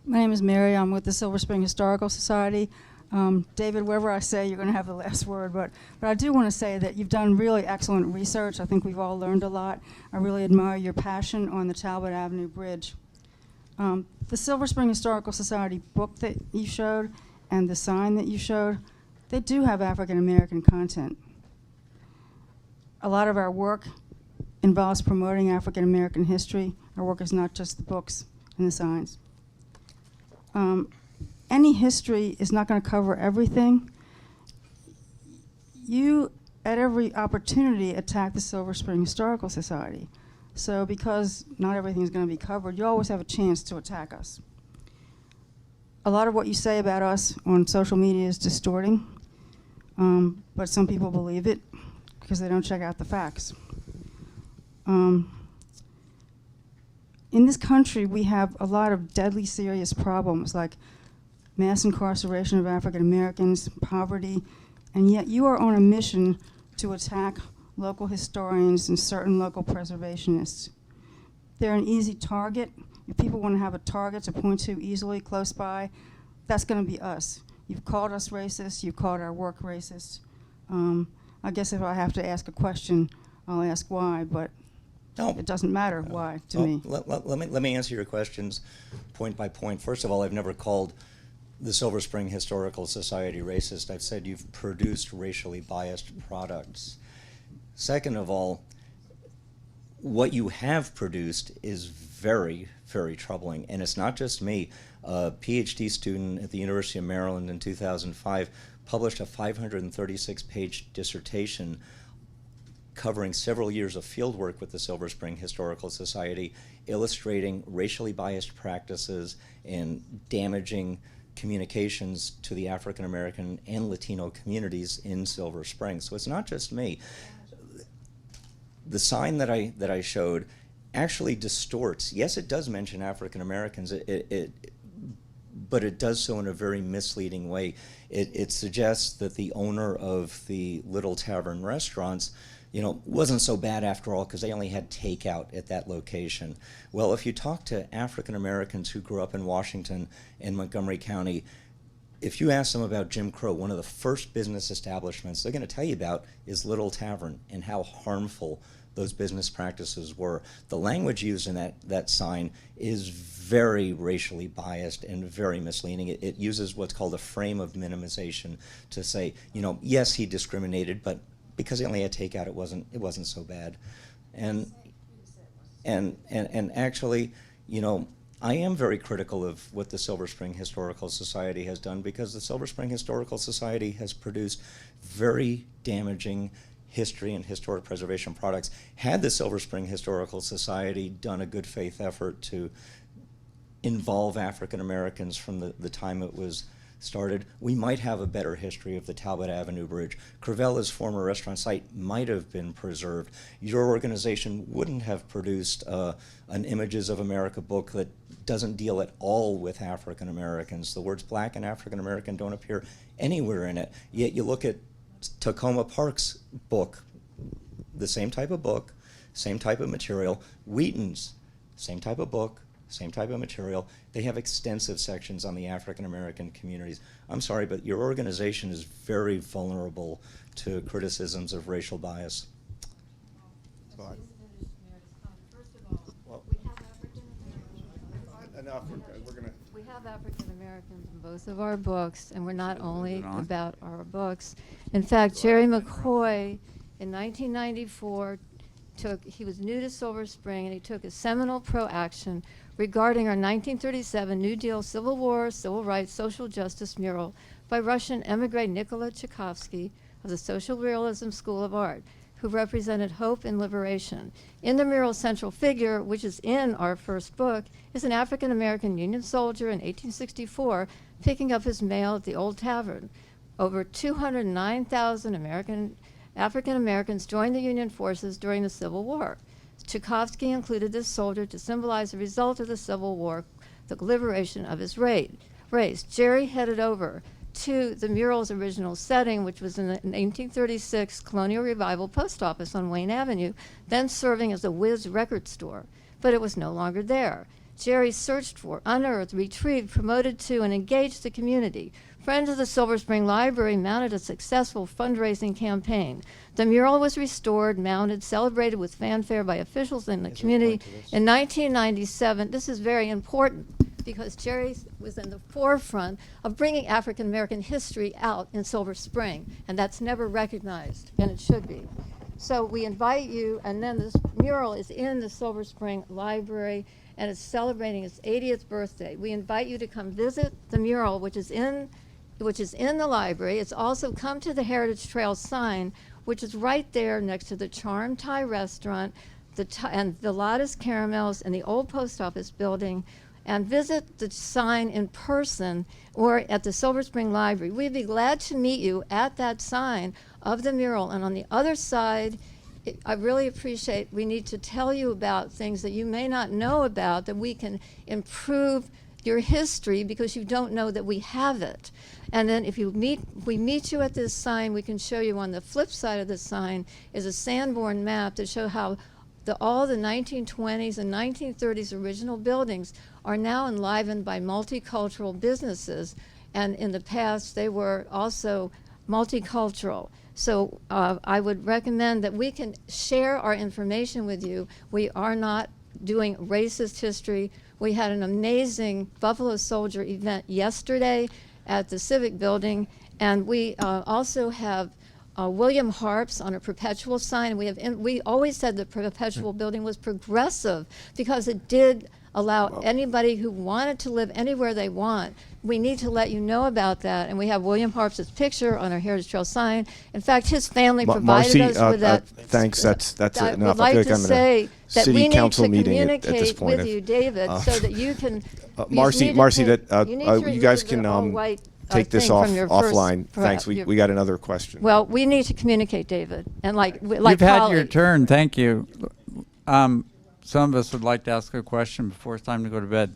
My name is Mary. I'm with the Silver Spring Historical Society. David, wherever I say, you're going to have the last word. But I do want to say that you've done really excellent research. I think we've all learned a lot. I really admire your passion on the Talbot Avenue Bridge. The Silver Spring Historical Society book that you showed and the sign that you showed, they do have African American content. A lot of our work involves promoting African American history. Our work is not just the books and the signs. Any history is not going to cover everything. You, at every opportunity, attack the Silver Spring Historical Society. So because not everything is going to be covered, you always have a chance to attack us. A lot of what you say about us on social media is distorting, but some people believe it because they don't check out the facts. In this country, we have a lot of deadly serious problems like mass incarceration of African Americans, poverty, and yet you are on a mission to attack local historians and certain local preservationists. They're an easy target. If people want to have a target to point to easily close by, that's going to be us. You've called us racist, you've called our work racist. I guess if I have to ask a question, I'll ask why, but it doesn't matter why to me. Let me answer your questions point by point. First of all, I've never called the Silver Spring Historical Society racist. I've said you've produced racially biased products. Second of all, what you have produced is very, very troubling. And it's not just me. A PhD student at the University of Maryland in 2005 published a 536-page dissertation covering several years of fieldwork with the Silver Spring Historical Society, illustrating racially biased practices and damaging communications to the African American and Latino communities in Silver Spring. So it's not just me. The sign that I showed actually distorts. Yes, it does mention African Americans, but it does so in a very misleading way. It suggests that the owner of the Little Tavern restaurants, wasn't so bad after all because they only had takeout at that location. Well, if you talk to African Americans who grew up in Washington and Montgomery County, if you ask them about Jim Crow, one of the first business establishments they're going to tell you about is Little Tavern and how harmful those business practices were. The language used in that sign is very racially biased and very misleading. It uses what's called a frame of minimization to say, yes, he discriminated, but because he only had takeout, it wasn't so bad. And actually, I am very critical of what the Silver Spring Historical Society has done because the Silver Spring Historical Society has produced very damaging history and historic preservation products. Had the Silver Spring Historical Society done a good faith effort to involve African Americans from the time it was started, we might have a better history of the Talbot Avenue Bridge. Crevella's former restaurant site might have been preserved. Your organization wouldn't have produced an Images of America book that doesn't deal at all with African Americans. The words Black and African American don't appear anywhere in it. Yet you look at Tacoma Park's book, the same type of book, same type of material. Wheaton's, same type of book, same type of material. They have extensive sections on the African American communities. I'm sorry, but your organization is very vulnerable to criticisms of racial bias. First of all, we have African Americans in both of our books, and we're not only about our books. In fact, Jerry McCoy in 1994 he was new to Silver Spring, and he took a seminal pro-action regarding our 1937 New Deal Civil War, Civil Rights, Social Justice mural by Russian emigre Nikolai Tchaikovsky of the Social Realism School of Art, who represented hope and liberation. In the mural's central figure, which is in our first book, is an African-American Union soldier in 1864 picking up his mail at the Old Tavern. Over 209,000 African Americans joined the Union forces during the Civil War. Tchaikovsky included this soldier to symbolize the result of the Civil War, the liberation of his race. Jerry headed over to the mural's original setting, which was in the 1836 Colonial Revival post office on Wayne Avenue, then serving as a Whiz record store, but it was no longer there. Jerry searched for, unearthed, retrieved, promoted to, and engaged the community. Friends of the Silver Spring Library mounted a successful fundraising campaign. The mural was restored, mounted, celebrated with fanfare by officials in the community. In 1997, this is very important because Jerry was in the forefront of bringing African American history out in Silver Spring, and that's never recognized, and it should be. So we invite you, and then this mural is in the Silver Spring Library, and it's celebrating its 80th birthday. We invite you to come visit the mural, which is in the library. It's also come to the Heritage Trail sign, which is right there next to the Charm Thai restaurant, and the Lotus Caramels and the old post office building, and visit the sign in person or at the Silver Spring Library. We'd be glad to meet you at that sign of the mural. And on the other side, I really appreciate, we need to tell you about things that you may not know about, that we can improve your history because you don't know that we have it. And then if we meet you at this sign, we can show you on the flip side of the sign is a Sanborn map to show how all the 1920s and 1930s original buildings are now enlivened by multicultural businesses. And in the past, they were also multicultural. So I would recommend that we can share our information with you. We are not doing racist history. We had an amazing Buffalo Soldier event yesterday at the Civic Building, and we also have William Harps on a perpetual sign. We always said the perpetual building was progressive because it did allow anybody who wanted to live anywhere they want. We need to let you know about that, and we have William Harps' picture on our Heritage Trail sign. In fact, his family provided us with that. Thanks. That's I enough. would like I feel to like I'm say in a that city we need council to meeting at this communicate point. with you, David, so that you can. Marcy, you you guys can take this offline. Thanks. We got another question. Well, we need to communicate, David, and like You've had your colleagues. turn. Thank you. Some of us would like to ask a question before it's time to go to bed.